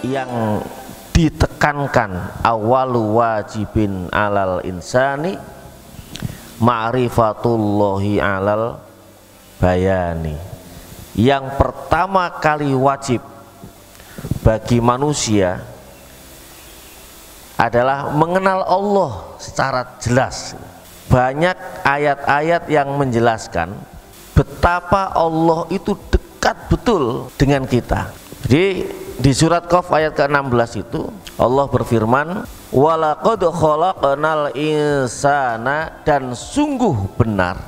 yang ditekankan awalu wajibin alal insani ma'rifatullahi alal bayani. Yang pertama kali wajib bagi manusia adalah mengenal Allah secara jelas. Banyak ayat-ayat yang menjelaskan betapa Allah itu dekat betul dengan kita. Jadi di surat Qaf ayat ke-16 itu Allah berfirman, walaqad khalaqnal insana, dan sungguh benar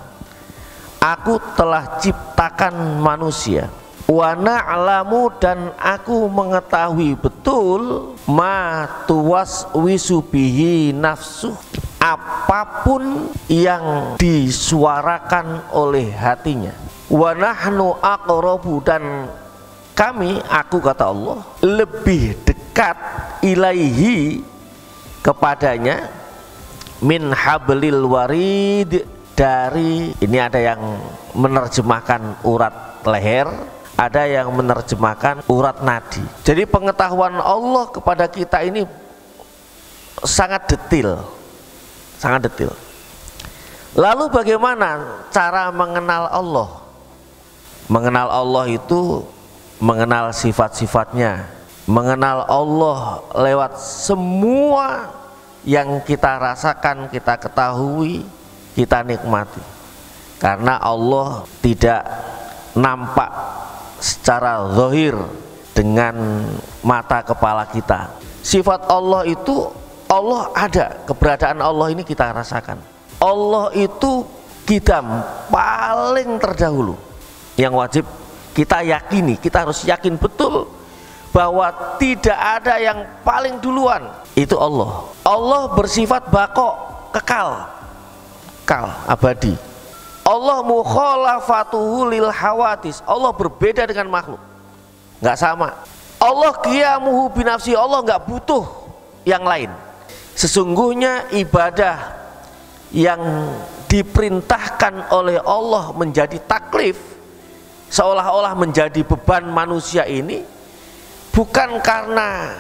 aku telah ciptakan manusia, wa na'lamu, dan aku mengetahui betul ma tuwaswisu bihi nafsuh, apapun yang disuarakan oleh hatinya, wa nahnu aqrabu, dan kami, aku kata Allah, lebih dekat ilaihi, kepadanya, min hablil warid, dari, ini ada yang menerjemahkan urat leher, ada yang menerjemahkan urat nadi. Jadi pengetahuan Allah kepada kita ini sangat detail, sangat detail. Lalu bagaimana cara mengenal Allah? Mengenal Allah itu mengenal sifat-sifatnya, mengenal Allah lewat semua yang kita rasakan, kita ketahui, kita nikmati. Karena Allah tidak nampak secara zahir dengan mata kepala kita. Sifat Allah itu, Allah ada, keberadaan Allah ini kita rasakan. Allah itu qidam, paling terdahulu. Yang wajib kita yakini, kita harus yakin betul bahwa tidak ada yang paling duluan, itu Allah. Allah bersifat baqo, kekal, abadi. Allah mukhalafatuhu lil hawadis, Allah berbeda dengan makhluk, nggak sama. Allah qiyamuhu binafsi, Allah nggak butuh yang lain. Sesungguhnya ibadah yang diperintahkan oleh Allah menjadi taklif, seolah-olah menjadi beban manusia ini, bukan karena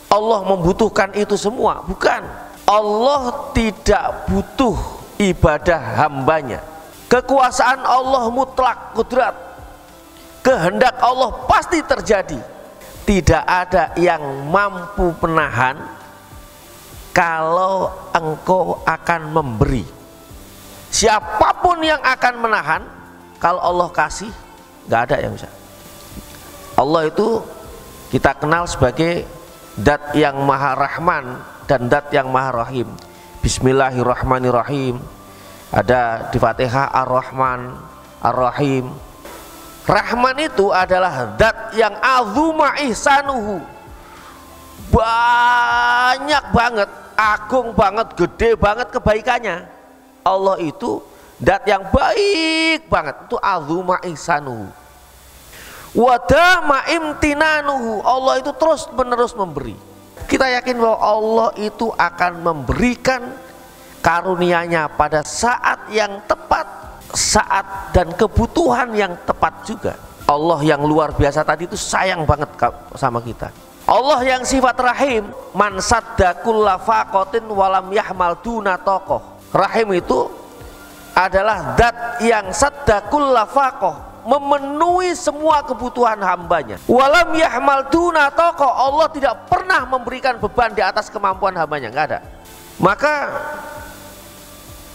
Allah membutuhkan itu semua, bukan. Allah tidak butuh ibadah hambanya. Kekuasaan Allah mutlak, kudrat, kehendak Allah pasti terjadi. Tidak ada yang mampu menahan kalau engkau akan memberi. Siapapun yang akan menahan, kalau Allah kasih, nggak ada yang bisa. Allah itu kita kenal sebagai Dat yang Maha Rahman dan Dat yang Maha Rahim. Bismillahirrahmanirrahim. Ada di Fatihah Ar-Rahman, Ar-Rahim. Rahman itu adalah Dat yang azuma ihsanuhu, banyak banget, agung banget, gede banget kebaikannya. Allah itu Dat yang baik banget, itu azuma ihsanuhu. Wadama imtinanuhu, Allah itu terus menerus memberi. Kita yakin bahwa Allah itu akan memberikan karunia-Nya pada saat yang tepat, saat dan kebutuhan yang tepat juga. Allah yang luar biasa tadi itu sayang banget sama kita. Allah yang sifat rahim, man sadda kulla faqatin walam yahmal duna tokoh. Rahim itu adalah Dat yang sadda kulla faqah, memenuhi semua kebutuhan hambanya. Walam yahmal duna tokoh, Allah tidak pernah memberikan beban di atas kemampuan hambanya, nggak ada. Maka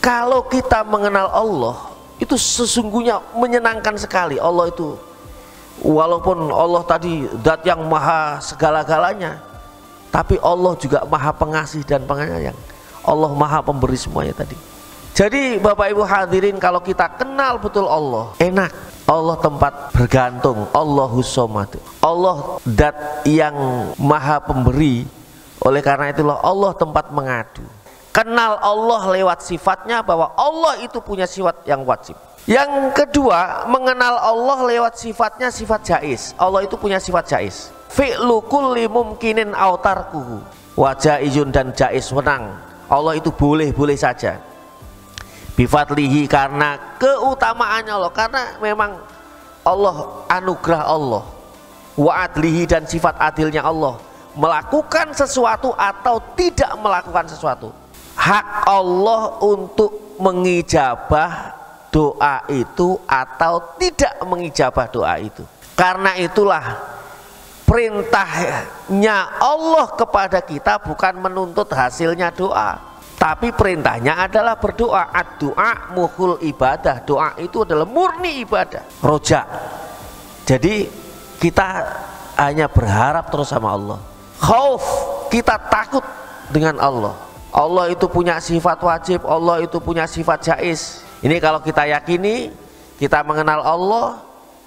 kalau kita mengenal Allah, itu sesungguhnya menyenangkan sekali. Allah itu, walaupun Allah tadi Dat yang maha segala-galanya, tapi Allah juga maha pengasih dan penyayang. Allah maha pemberi semuanya tadi. Jadi Bapak Ibu hadirin, kalau kita kenal betul Allah, enak. Allah tempat bergantung, Allahus Somad, Allah Dat yang maha pemberi. Oleh karena itulah Allah tempat mengadu. Kenal Allah lewat sifatnya, bahwa Allah itu punya sifat yang wajib. Yang kedua, mengenal Allah lewat sifatnya, sifat jaiz. Allah itu punya sifat jaiz. Fi'lu kulli mumkinin autarkuhu, wajah izun dan jaiz menang. Allah itu boleh-boleh saja. Bifadlihi, karena keutamaannya Allah, karena memang Allah, anugerah Allah. Wa adlihi, dan sifat adilnya Allah. melakukan sesuatu atau tidak melakukan sesuatu. Hak Allah untuk mengijabah doa itu atau tidak mengijabah doa itu. Karena itulah perintahnya Allah kepada kita bukan menuntut hasilnya doa, tapi perintahnya adalah berdoa. Ad-doa mukhul ibadah. Doa itu adalah murni ibadah, roja. Jadi kita hanya berharap terus sama Allah. Khauf, kita takut dengan Allah. Allah itu punya sifat wajib, Allah itu punya sifat jaiz. Ini kalau kita yakini, kita mengenal Allah,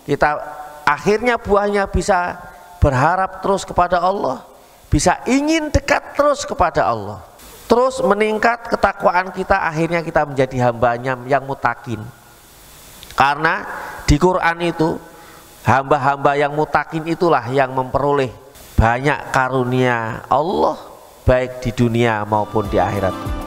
kita akhirnya buahnya bisa berharap terus kepada Allah, bisa ingin dekat terus kepada Allah, terus meningkat ketakwaan kita, akhirnya kita menjadi hambanya yang mutakin. Karena di Quran itu hamba-hamba yang mutakin itulah yang memperoleh banyak karunia Allah baik di dunia maupun di akhirat.